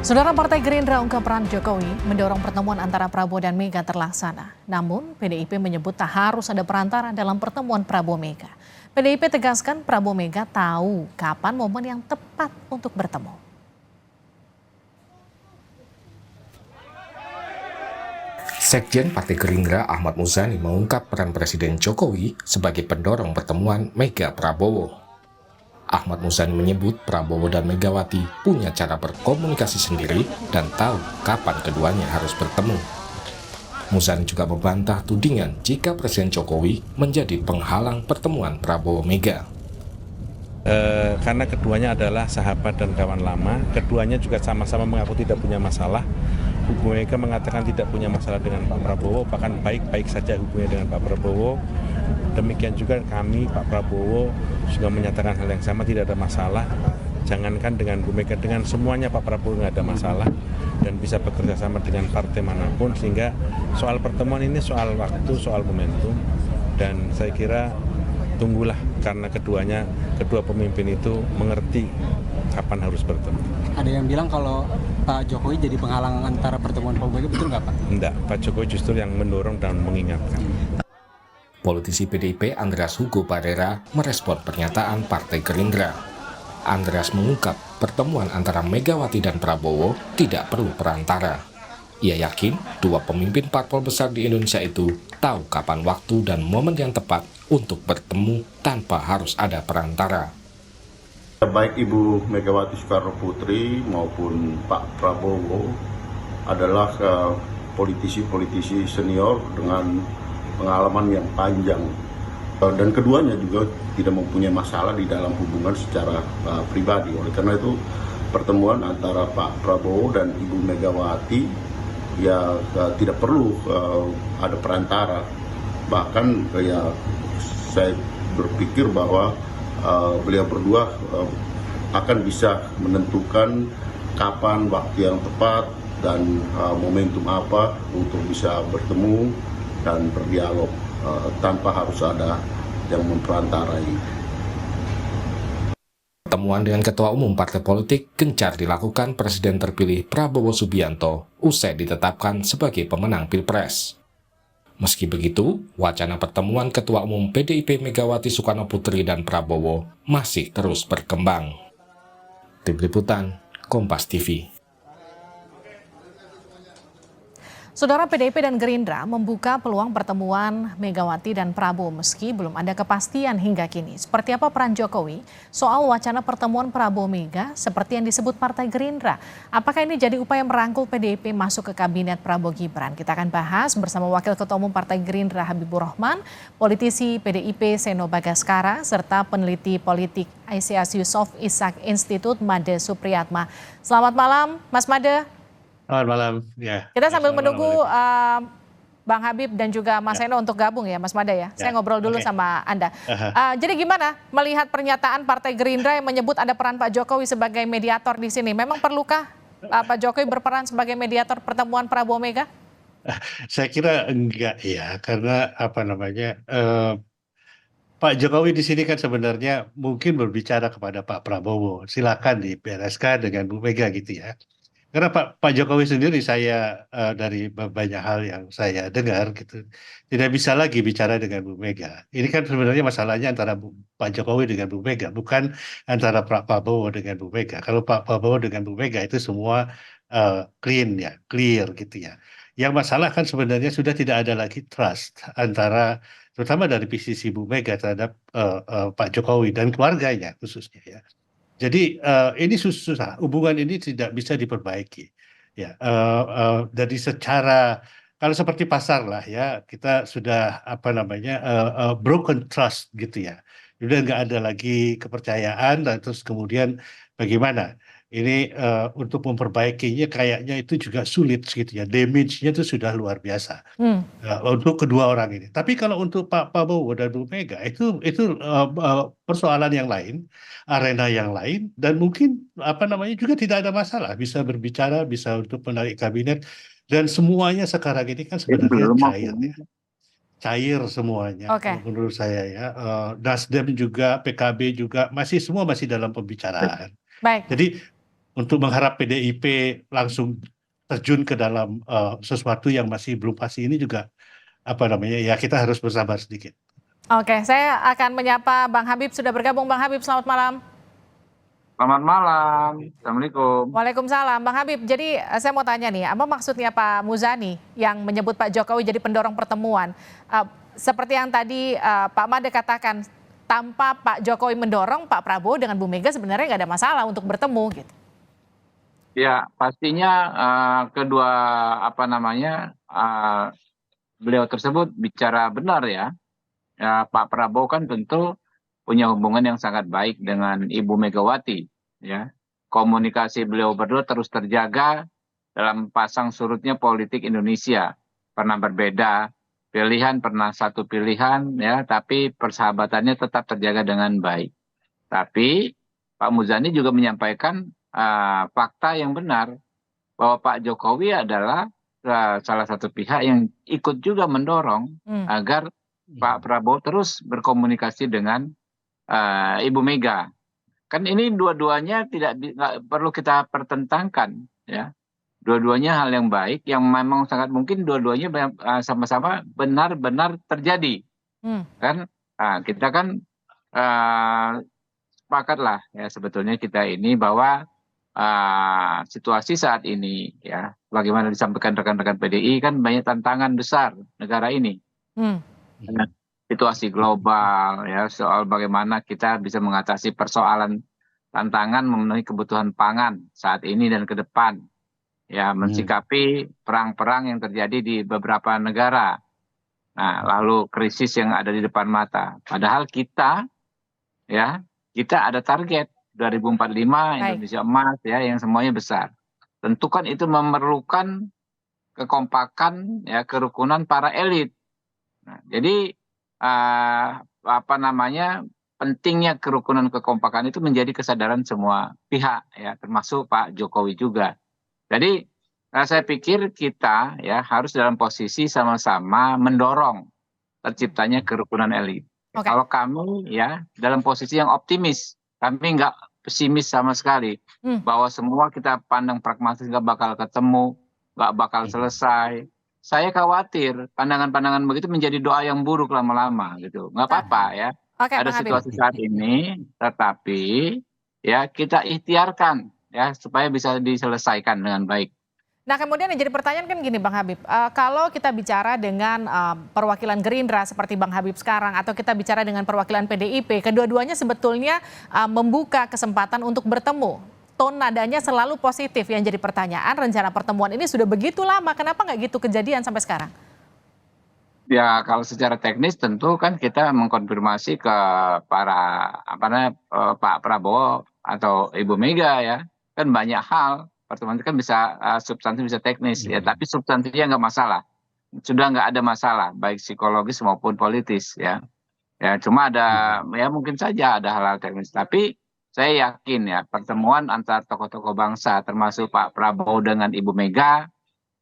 Saudara Partai Gerindra ungkap peran Jokowi mendorong pertemuan antara Prabowo dan Mega terlaksana. Namun, PDIP menyebut tak harus ada perantara dalam pertemuan Prabowo Mega. PDIP tegaskan Prabowo Mega tahu kapan momen yang tepat untuk bertemu. Sekjen Partai Gerindra Ahmad Muzani mengungkap peran Presiden Jokowi sebagai pendorong pertemuan Mega Prabowo. Ahmad Muzani menyebut Prabowo dan Megawati punya cara berkomunikasi sendiri dan tahu kapan keduanya harus bertemu. Muzani juga membantah tudingan jika Presiden Jokowi menjadi penghalang pertemuan Prabowo-Mega. Karena keduanya adalah sahabat dan kawan lama, keduanya juga sama-sama mengaku tidak punya masalah. Bu Mega mengatakan tidak punya masalah dengan Pak Prabowo, bahkan baik-baik saja hubungannya dengan Pak Prabowo. Demikian juga kami, Pak Prabowo, juga menyatakan hal yang sama, tidak ada masalah. Jangankan dengan Bu Mega, dengan semuanya Pak Prabowo nggak ada masalah dan bisa bekerja sama dengan partai manapun, sehingga soal pertemuan ini soal waktu, soal momentum, dan saya kira tunggulah karena kedua pemimpin itu mengerti kapan harus bertemu. Ada yang bilang kalau Pak Jokowi jadi penghalang antara pertemuan Pak Mega, betul nggak Pak? Enggak, Pak Jokowi justru yang mendorong dan mengingatkan. Politisi PDIP Andreas Hugo Parera merespon pernyataan Partai Gerindra. Andreas mengungkap pertemuan antara Megawati dan Prabowo tidak perlu perantara. Ia yakin dua pemimpin parpol besar di Indonesia itu tahu kapan waktu dan momen yang tepat untuk bertemu tanpa harus ada perantara. Baik Ibu Megawati Soekarno Putri maupun Pak Prabowo adalah politisi-politisi senior dengan pengalaman yang panjang, dan keduanya juga tidak mempunyai masalah di dalam hubungan secara pribadi. Oleh karena itu pertemuan antara Pak Prabowo dan Ibu Megawati ya tidak perlu ada perantara. Bahkan ya saya berpikir bahwa beliau berdua akan bisa menentukan kapan waktu yang tepat dan momentum apa untuk bisa bertemu dan berdialog tanpa harus ada yang memperantarai. Pertemuan dengan Ketua Umum Partai Politik gencar dilakukan Presiden terpilih Prabowo Subianto usai ditetapkan sebagai pemenang Pilpres. Meski begitu, wacana pertemuan Ketua Umum PDIP Megawati Soekarno Putri dan Prabowo masih terus berkembang. Tim Liputan, Kompas TV. Saudara PDIP dan Gerindra membuka peluang pertemuan Megawati dan Prabowo meski belum ada kepastian hingga kini. Seperti apa peran Jokowi soal wacana pertemuan Prabowo Mega seperti yang disebut Partai Gerindra? Apakah ini jadi upaya merangkul PDIP masuk ke kabinet Prabowo Gibran? Kita akan bahas bersama Wakil Ketua Umum Partai Gerindra Habibur Rahman, politisi PDIP Seno Bagaskara, serta peneliti politik ICS Yusof Ishak Institut Made Supriyatma. Selamat malam Mas Made. Selamat malam. Ya. Kita sambil menunggu Bang Habib dan juga Mas Seno untuk gabung ya, Mas Mada ya. Saya ngobrol dulu sama Anda. Jadi gimana melihat pernyataan Partai Gerindra yang menyebut ada peran Pak Jokowi sebagai mediator di sini? Memang perlukah Pak Jokowi berperan sebagai mediator pertemuan Prabowo Mega? Saya kira enggak ya, karena Pak Jokowi di sini kan sebenarnya mungkin berbicara kepada Pak Prabowo. Silakan dibereskan dengan Bu Mega gitu ya. Karena Pak Jokowi sendiri saya dari banyak hal yang saya dengar gitu tidak bisa lagi bicara dengan Bu Mega. Ini kan sebenarnya masalahnya antara Pak Jokowi dengan Bu Mega, bukan antara Pak Prabowo dengan Bu Mega. Kalau Pak Prabowo dengan Bu Mega itu semua clear gitu ya. Yang masalah kan sebenarnya sudah tidak ada lagi trust antara terutama dari sisi Bu Mega terhadap Pak Jokowi dan keluarganya khususnya ya. Jadi ini susah, hubungan ini tidak bisa diperbaiki. Ya, dari secara kalau seperti pasar lah ya, kita sudah broken trust gitu ya. Sudah nggak ada lagi kepercayaan dan terus kemudian bagaimana? Ini untuk memperbaikinya kayaknya itu juga sulit gitu ya. Damage-nya itu sudah luar biasa untuk kedua orang ini. Tapi kalau untuk Pak Prabowo dan Bu Mega itu persoalan yang lain, arena yang lain, dan mungkin juga tidak ada masalah bisa berbicara, bisa untuk menarik kabinet, dan semuanya sekarang ini kan sebenarnya cair ya. Cair semuanya menurut saya ya. Nasdem juga, PKB juga semua masih dalam pembicaraan. Baik. Jadi untuk mengharap PDIP langsung terjun ke dalam sesuatu yang masih belum pasti ini juga ya kita harus bersabar sedikit. Oke, saya akan menyapa Bang Habib, sudah bergabung. Bang Habib, selamat malam. Selamat malam, Assalamualaikum. Waalaikumsalam. Bang Habib, jadi saya mau tanya nih, apa maksudnya Pak Muzani yang menyebut Pak Jokowi jadi pendorong pertemuan? Seperti yang tadi Pak Made katakan, tanpa Pak Jokowi mendorong, Pak Prabowo dengan Bu Mega sebenarnya nggak ada masalah untuk bertemu gitu. Ya, pastinya kedua beliau tersebut bicara benar ya. Pak Prabowo kan tentu punya hubungan yang sangat baik dengan Ibu Megawati, ya. Komunikasi beliau berdua terus terjaga dalam pasang surutnya politik Indonesia. Pernah berbeda pilihan, pernah satu pilihan, ya, tapi persahabatannya tetap terjaga dengan baik. Tapi Pak Muzani juga menyampaikan fakta yang benar bahwa Pak Jokowi adalah salah satu pihak yang ikut juga mendorong agar Pak Prabowo terus berkomunikasi dengan Ibu Mega. Kan ini dua-duanya nggak perlu kita pertentangkan, ya. Dua-duanya hal yang baik yang memang sangat mungkin dua-duanya sama-sama benar-benar terjadi. Kan kita kan sepakat lah ya sebetulnya kita ini bahwa situasi saat ini ya bagaimana disampaikan rekan-rekan PDI kan banyak tantangan besar negara ini. Situasi global ya soal bagaimana kita bisa mengatasi persoalan tantangan memenuhi kebutuhan pangan saat ini dan ke depan ya mensikapi perang-perang yang terjadi di beberapa negara. Nah, lalu krisis yang ada di depan mata. Padahal kita ada target 2045 Indonesia emas ya yang semuanya besar. Tentu kan itu memerlukan kekompakan ya kerukunan para elit. Nah, jadi pentingnya kerukunan kekompakan itu menjadi kesadaran semua pihak ya termasuk Pak Jokowi juga. Jadi saya pikir kita ya harus dalam posisi sama-sama mendorong terciptanya kerukunan elit. Okay. Kalau kami ya dalam posisi yang optimis, kami nggak pesimis sama sekali bahwa semua kita pandang pragmatis nggak bakal ketemu, nggak bakal selesai. Saya khawatir pandangan-pandangan begitu menjadi doa yang buruk lama-lama gitu. Nggak apa-apa ya. Okay, ada situasi saat ini, tetapi ya kita ikhtiarkan ya supaya bisa diselesaikan dengan baik. Nah kemudian yang jadi pertanyaan kan gini Bang Habib, kalau kita bicara dengan perwakilan Gerindra seperti Bang Habib sekarang atau kita bicara dengan perwakilan PDIP, kedua-duanya sebetulnya membuka kesempatan untuk bertemu. Tone nadanya selalu positif. Yang jadi pertanyaan, rencana pertemuan ini sudah begitu lama, kenapa nggak gitu kejadian sampai sekarang? Ya kalau secara teknis tentu kan kita mengkonfirmasi ke Pak Prabowo atau Ibu Mega ya, kan banyak hal. Pertemuan itu kan bisa substansi bisa teknis ya, tapi substansinya nggak masalah, sudah nggak ada masalah baik psikologis maupun politis ya. Ya cuma ada ya mungkin saja ada hal-hal teknis, tapi saya yakin ya pertemuan antar tokoh-tokoh bangsa termasuk Pak Prabowo dengan Ibu Mega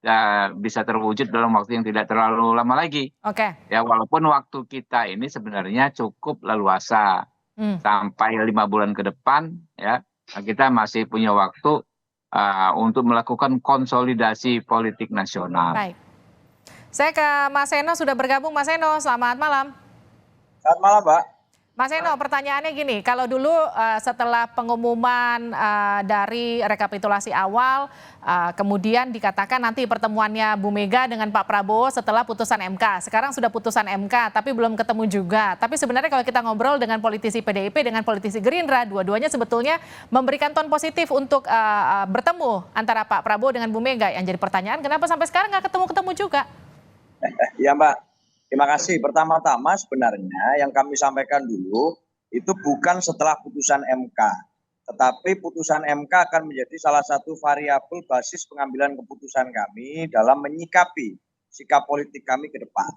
ya, bisa terwujud dalam waktu yang tidak terlalu lama lagi. Oke. Ya walaupun waktu kita ini sebenarnya cukup leluasa sampai 5 bulan ke depan ya kita masih punya waktu untuk melakukan konsolidasi politik nasional. Baik. Saya ke Mas Seno sudah bergabung. Mas Seno, selamat malam. Selamat malam, Mbak. Mas Seno, pertanyaannya gini, kalau dulu setelah pengumuman dari rekapitulasi awal, kemudian dikatakan nanti pertemuannya Bu Mega dengan Pak Prabowo setelah putusan MK. Sekarang sudah putusan MK, tapi belum ketemu juga. Tapi sebenarnya kalau kita ngobrol dengan politisi PDIP, dengan politisi Gerindra, dua-duanya sebetulnya memberikan ton positif untuk bertemu antara Pak Prabowo dengan Bu Mega. Yang jadi pertanyaan, kenapa sampai sekarang nggak ketemu-ketemu juga? Ya Mbak. Terima kasih. Pertama-tama sebenarnya yang kami sampaikan dulu itu bukan setelah putusan MK. Tetapi putusan MK akan menjadi salah satu variabel basis pengambilan keputusan kami dalam menyikapi sikap politik kami ke depan.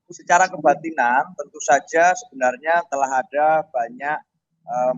Secara kebatinan tentu saja sebenarnya telah ada banyak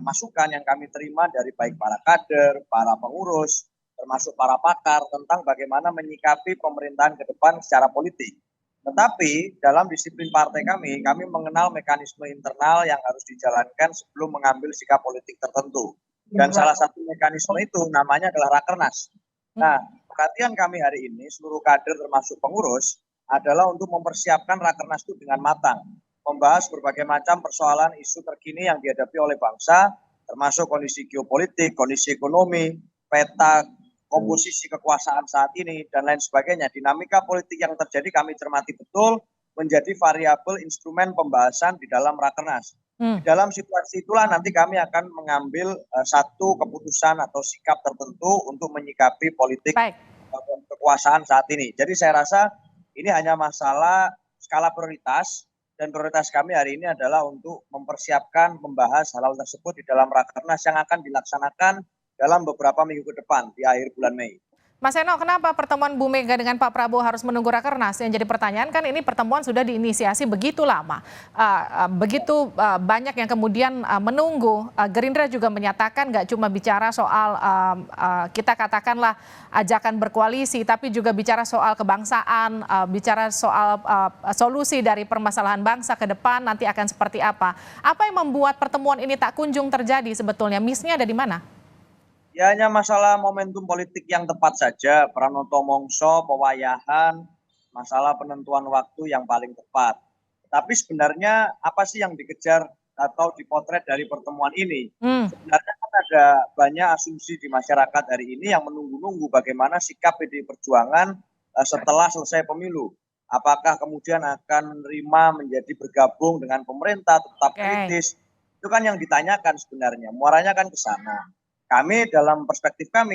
masukan yang kami terima dari baik para kader, para pengurus, termasuk para pakar tentang bagaimana menyikapi pemerintahan ke depan secara politik. Tetapi dalam disiplin partai kami mengenal mekanisme internal yang harus dijalankan sebelum mengambil sikap politik tertentu. Dan salah satu mekanisme itu namanya adalah Rakernas. Nah, perhatian kami hari ini seluruh kader termasuk pengurus adalah untuk mempersiapkan Rakernas itu dengan matang, membahas berbagai macam persoalan isu terkini yang dihadapi oleh bangsa, termasuk kondisi geopolitik, kondisi ekonomi, peta komposisi kekuasaan saat ini, dan lain sebagainya. Dinamika politik yang terjadi kami cermati betul, menjadi variabel instrumen pembahasan di dalam Rakernas. Di dalam situasi itulah nanti kami akan mengambil satu keputusan atau sikap tertentu untuk menyikapi politik kekuasaan saat ini. Jadi saya rasa ini hanya masalah skala prioritas, dan prioritas kami hari ini adalah untuk mempersiapkan membahas hal-hal tersebut di dalam Rakernas yang akan dilaksanakan dalam beberapa minggu ke depan di akhir bulan Mei. Mas Eno, kenapa pertemuan Bu Mega dengan Pak Prabowo harus menunggu Rakernas? Yang jadi pertanyaan kan ini pertemuan sudah diinisiasi begitu lama, begitu banyak yang kemudian menunggu. Gerindra juga menyatakan nggak cuma bicara soal kita katakanlah ajakan berkoalisi, tapi juga bicara soal kebangsaan, bicara soal solusi dari permasalahan bangsa ke depan nanti akan seperti apa. Apa yang membuat pertemuan ini tak kunjung terjadi sebetulnya? Miss-nya ada di mana? Ya hanya masalah momentum politik yang tepat saja, Pranoto Mongso, pewayahan, masalah penentuan waktu yang paling tepat. Tapi sebenarnya apa sih yang dikejar atau dipotret dari pertemuan ini? Sebenarnya kan ada banyak asumsi di masyarakat hari ini yang menunggu-nunggu bagaimana sikap PDI Perjuangan setelah selesai pemilu. Apakah kemudian akan menerima menjadi bergabung dengan pemerintah, tetap kritis? Itu kan yang ditanyakan sebenarnya, muaranya kan ke sana. Kami dalam perspektif kami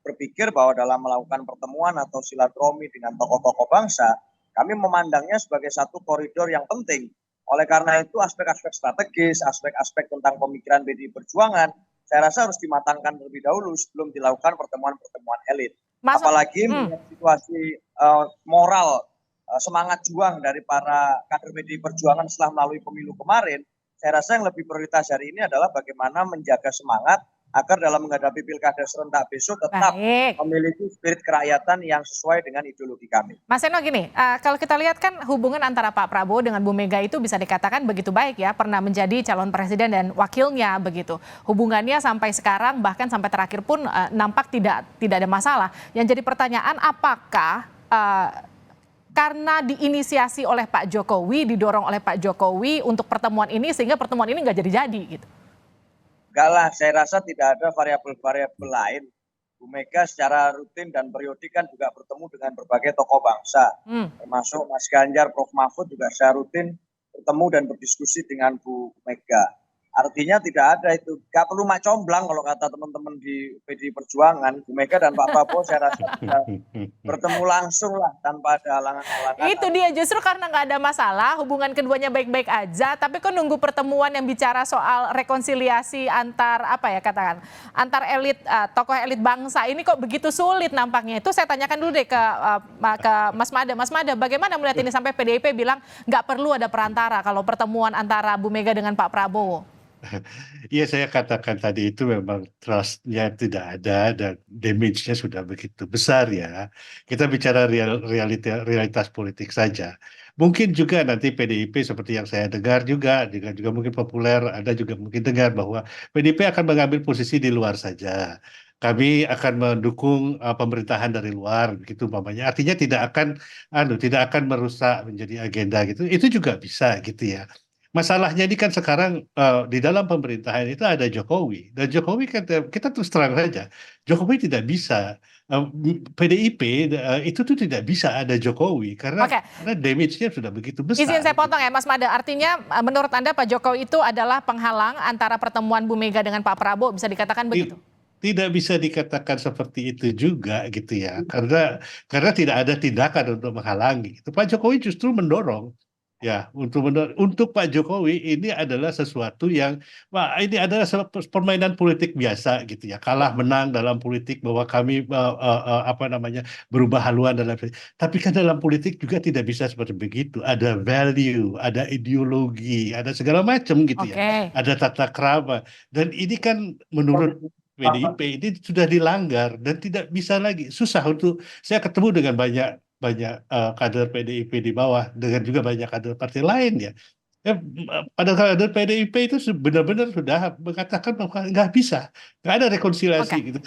berpikir bahwa dalam melakukan pertemuan atau silaturahmi dengan tokoh-tokoh bangsa, kami memandangnya sebagai satu koridor yang penting. Oleh karena itu aspek-aspek strategis, aspek-aspek tentang pemikiran PDI Perjuangan, saya rasa harus dimatangkan terlebih dahulu sebelum dilakukan pertemuan-pertemuan elit. Apalagi melihat situasi moral, semangat juang dari para kader PDI Perjuangan setelah melalui pemilu kemarin, saya rasa yang lebih prioritas hari ini adalah bagaimana menjaga semangat agar dalam menghadapi pilkada serentak besok tetap memiliki spirit kerakyatan yang sesuai dengan ideologi kami. Mas Eno gini, kalau kita lihat kan hubungan antara Pak Prabowo dengan Bu Mega itu bisa dikatakan begitu baik ya, pernah menjadi calon presiden dan wakilnya begitu. Hubungannya sampai sekarang bahkan sampai terakhir pun nampak tidak ada masalah. Yang jadi pertanyaan apakah karena diinisiasi oleh Pak Jokowi, didorong oleh Pak Jokowi untuk pertemuan ini sehingga pertemuan ini nggak jadi-jadi gitu? Enggak lah, saya rasa tidak ada variabel-variabel lain. Bu Mega secara rutin dan periodik kan juga bertemu dengan berbagai tokoh bangsa, termasuk Mas Ganjar, Prof. Mahfud juga secara rutin bertemu dan berdiskusi dengan Bu Mega. Artinya tidak ada itu, nggak perlu mak comblang kalau kata teman-teman di PDI Perjuangan, Bu Mega dan Pak Prabowo saya rasa bisa bertemu langsung lah tanpa ada halangan-halangan. Itu dia, justru karena nggak ada masalah, hubungan keduanya baik-baik aja, tapi kok nunggu pertemuan yang bicara soal rekonsiliasi antar apa ya katakan, antar elit, tokoh elit bangsa ini kok begitu sulit nampaknya. Itu saya tanyakan dulu deh ke Mas Mada. Mas Mada, bagaimana melihat ini sampai PDIP bilang nggak perlu ada perantara kalau pertemuan antara Bu Mega dengan Pak Prabowo? Iya, saya katakan tadi itu memang trust-nya tidak ada dan damage-nya sudah begitu besar ya. Kita bicara realitas politik saja. Mungkin juga nanti PDIP seperti yang saya dengar juga mungkin populer, ada juga mungkin dengar bahwa PDIP akan mengambil posisi di luar saja. Kami akan mendukung pemerintahan dari luar, begitu umpamanya. Artinya tidak akan merusak menjadi agenda gitu. Itu juga bisa gitu ya. Masalahnya ini kan sekarang di dalam pemerintahan itu ada Jokowi, dan Jokowi kan kita terus terang saja, Jokowi tidak bisa, PDIP itu tuh tidak bisa ada Jokowi karena damage-nya sudah begitu besar. Izin saya potong ya Mas Mada, artinya menurut Anda Pak Jokowi itu adalah penghalang antara pertemuan Bu Mega dengan Pak Prabowo, bisa dikatakan begitu? Tidak bisa dikatakan seperti itu juga gitu ya, karena tidak ada tindakan untuk menghalangi. Pak Jokowi justru mendorong. Ya, untuk Pak Jokowi ini adalah sesuatu yang, ini adalah permainan politik biasa gitu ya. Kalah menang dalam politik bahwa kami berubah haluan dalam politik. Tapi kan dalam politik juga tidak bisa seperti begitu. Ada value, ada ideologi, ada segala macam gitu ya. Ada tata krama. Dan ini kan menurut PDIP ini sudah dilanggar dan tidak bisa lagi. Susah untuk saya ketemu dengan banyak kader PDIP di bawah dengan juga banyak kader partai lain ya. Pada kader PDIP itu benar-benar sudah mengatakan bahwa nggak bisa, nggak ada rekonsiliasi Oke. gitu.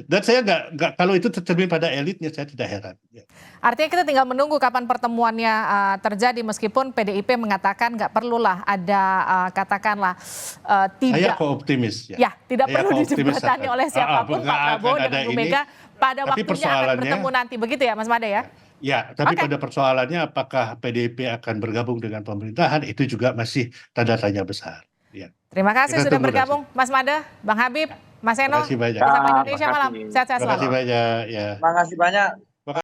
Dan saya nggak kalau itu tercermin pada elitnya, saya tidak heran. Ya. Artinya kita tinggal menunggu kapan pertemuannya terjadi, meskipun PDIP mengatakan nggak perlulah ada katakanlah Saya tidak kok optimis ya. ya tidak Saya perlu kok optimis dijembatani akan. oleh siapapun Nggak Pak Prabowo akan dan ada Bu ini. Mega pada Tapi waktunya akan persoalannya- bertemu nanti, begitu ya Mas Mada ya? Ya, tapi Oke. pada persoalannya apakah PDIP akan bergabung dengan pemerintahan itu juga masih tanda tanya besar. Ya. Terima kasih Kita sudah tunggu bergabung Mas Mada, Bang Habib, Mas Eno. Terima kasih banyak. Di Sapa Ya, Indonesia makasih. Malam. Sehat-sehat Terima kasih selalu. banyak. Ya. Terima kasih banyak.